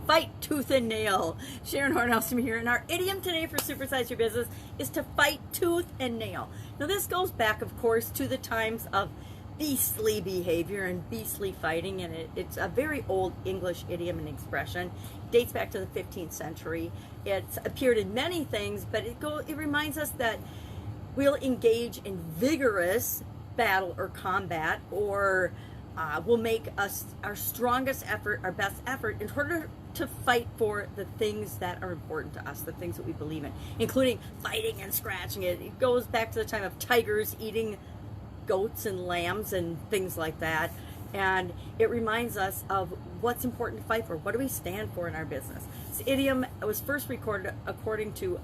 fight tooth and nail. Sharon Horne-Ellstrom here, and our idiom today for Supersize Your Business is to fight tooth and nail. Now this goes back, of course, to the times of beastly behavior and beastly fighting, and it's a very old English idiom and expression. It dates back to the 15th century. It's appeared in many things, but it reminds us that we'll engage in vigorous battle or combat, or we'll make us our strongest effort, our best effort, in order to fight for the things that are important to us, the things that we believe in, including fighting and scratching it. It goes back to the time of tigers eating goats and lambs and things like that. And it reminds us of what's important to fight for. What do we stand for in our business? This idiom was first recorded, according to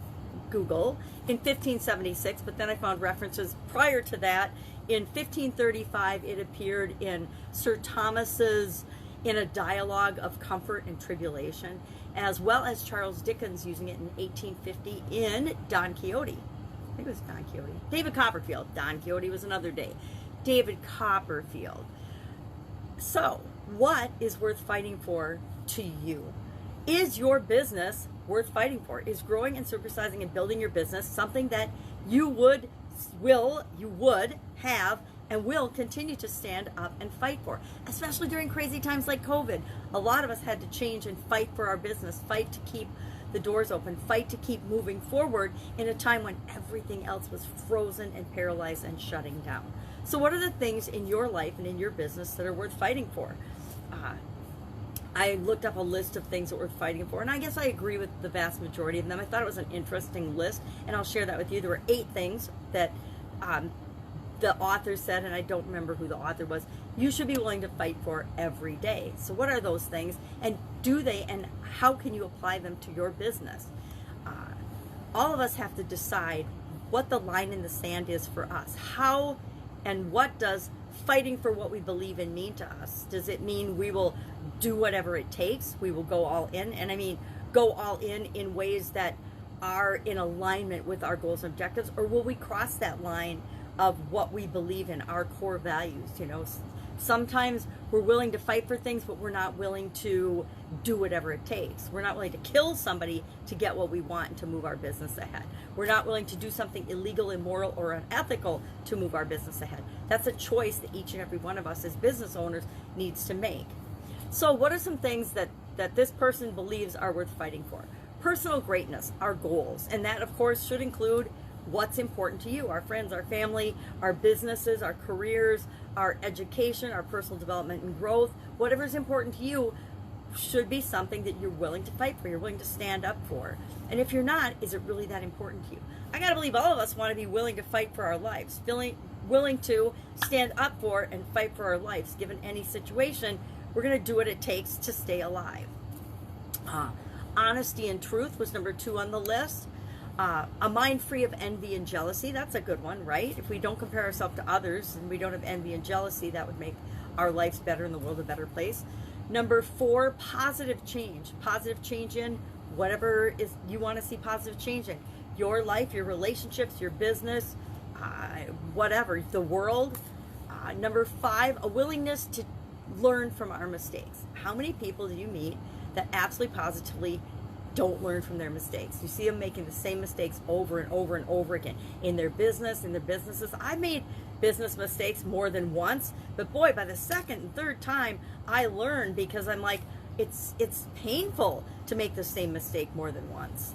Google, in 1576, but then I found references prior to that. In 1535, it appeared in Sir Thomas's In a Dialogue of Comfort and Tribulation, as well as Charles Dickens using it in 1850 in Don Quixote. I think it was Don Quixote. David Copperfield. Don Quixote was another day. David Copperfield. So, what is worth fighting for to you? Is your business worth fighting for? Is growing and supersizing and building your business something that you would have and will continue to stand up and fight for, especially during crazy times like COVID? A lot of us had to change and fight for our business, fight to keep the doors open, fight to keep moving forward in a time when everything else was frozen and paralyzed and shutting down. So what are the things in your life and in your business that are worth fighting for? I looked up a list of things that we're fighting for, and I guess I agree with the vast majority of them. I thought it was an interesting list, and I'll share that with you. There were 8 things that the author said, and I don't remember who the author was, you should be willing to fight for every day. So what are those things, and and how can you apply them to your business? All of us have to decide what the line in the sand is for us. How and what does fighting for what we believe in mean to us? Does it mean we will do whatever it takes? We will go all in? And I mean, go all in ways that are in alignment with our goals and objectives, or will we cross that line of what we believe in, our core values? You know, sometimes we're willing to fight for things, but we're not willing to do whatever it takes. We're not willing to kill somebody to get what we want and to move our business ahead. We're not willing to do something illegal, immoral, or unethical to move our business ahead. That's a choice that each and every one of us as business owners needs to make. So what are some things that this person believes are worth fighting for? Personal greatness, our goals, and that of course should include what's important to you, our friends, our family, our businesses, our careers, our education, our personal development and growth. Whatever's important to you should be something that you're willing to fight for, you're willing to stand up for. And if you're not, is it really that important to you? I gotta believe all of us want to be willing to fight for our lives, willing to stand up for and fight for our lives. Given any situation, we're gonna do what it takes to stay alive. Honesty and truth was number 2 on the list. A mind free of envy and jealousy, that's a good one, right? If we don't compare ourselves to others and we don't have envy and jealousy, that would make our lives better and the world a better place. Number 4, positive change. Positive change in whatever is you want to see positive change in. Your life, your relationships, your business, whatever, the world. Number 5, a willingness to learn from our mistakes. How many people do you meet that absolutely positively don't learn from their mistakes? You see them making the same mistakes over and over and over again in their business, in their businesses. I made business mistakes more than once, but boy, by the second and third time, I learned, because I'm like, it's painful to make the same mistake more than once.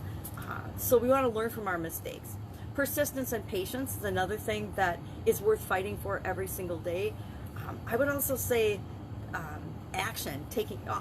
So we want to learn from our mistakes. Persistence and patience is another thing that is worth fighting for every single day. I would also say action,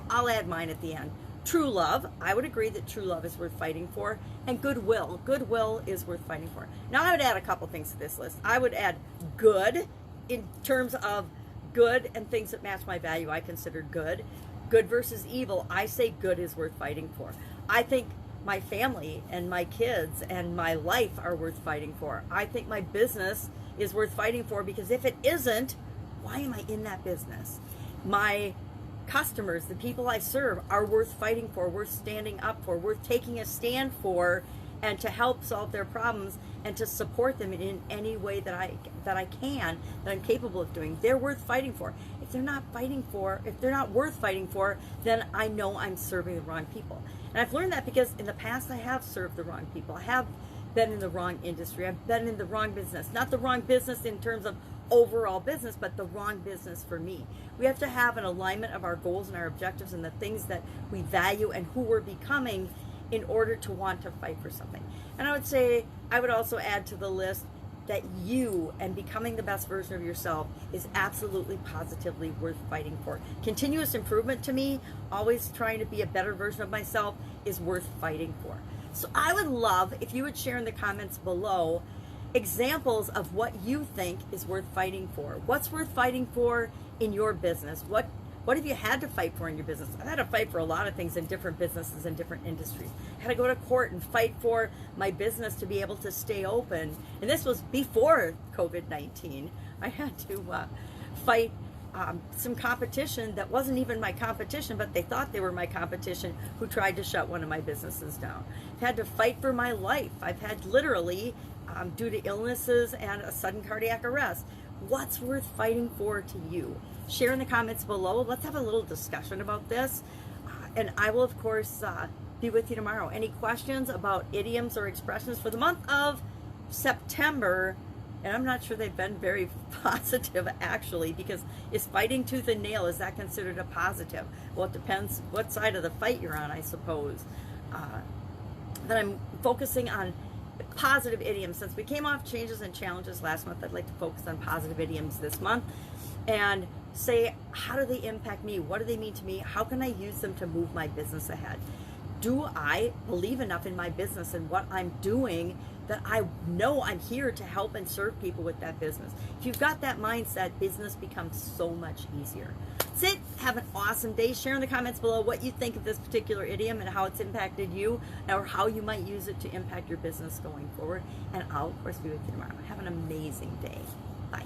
I'll add mine at the end. True love, I would agree that true love is worth fighting for. And goodwill, goodwill is worth fighting for. Now I would add a couple things to this list. I would add good, in terms of good and things that match my value I consider good. Good versus evil, I say good is worth fighting for. I think my family and my kids and my life are worth fighting for. I think my business is worth fighting for, because if it isn't, why am I in that business? My customers, the people I serve, are worth fighting for, worth standing up for, worth taking a stand for, and to help solve their problems and to support them in any way that I can, that I'm capable of doing. They're worth fighting for. if they're not worth fighting for, then I know I'm serving the wrong people. And I've learned that because in the past I have served the wrong people. I have been in the wrong industry. I've been in the wrong business. Not the wrong business in terms of overall business, but the wrong business for me. We have to have an alignment of our goals and our objectives and the things that we value and who we're becoming in order to want to fight for something. And I would also add to the list that you and becoming the best version of yourself is absolutely positively worth fighting for. Continuous improvement to me, always trying to be a better version of myself, is worth fighting for. So I would love if you would share in the comments below examples of what you think is worth fighting for. What's worth fighting for in your business? What have you had to fight for in your business? I've had to fight for a lot of things in different businesses and different industries. I had to go to court and fight for my business to be able to stay open. And this was before COVID-19. I had to fight some competition that wasn't even my competition, but they thought they were my competition, who tried to shut one of my businesses down. I've had to fight for my life. I've had literally, due to illnesses and a sudden cardiac arrest. What's worth fighting for to you? Share in the comments below. Let's have a little discussion about this. And I will, of course, be with you tomorrow. Any questions about idioms or expressions for the month of September? And I'm not sure they've been very positive, actually, because is fighting tooth and nail, is that considered a positive? Well, it depends what side of the fight you're on, I suppose. But I'm focusing on positive idioms. Since we came off changes and challenges last month, I'd like to focus on positive idioms this month and say, how do they impact me? What do they mean to me? How can I use them to move my business ahead? Do I believe enough in my business and what I'm doing that I know I'm here to help and serve people with that business? If you've got that mindset, business becomes so much easier. That's it. Have an awesome day. Share in the comments below what you think of this particular idiom and how it's impacted you, or how you might use it to impact your business going forward. And I'll, of course, be with you tomorrow. Have an amazing day. Bye.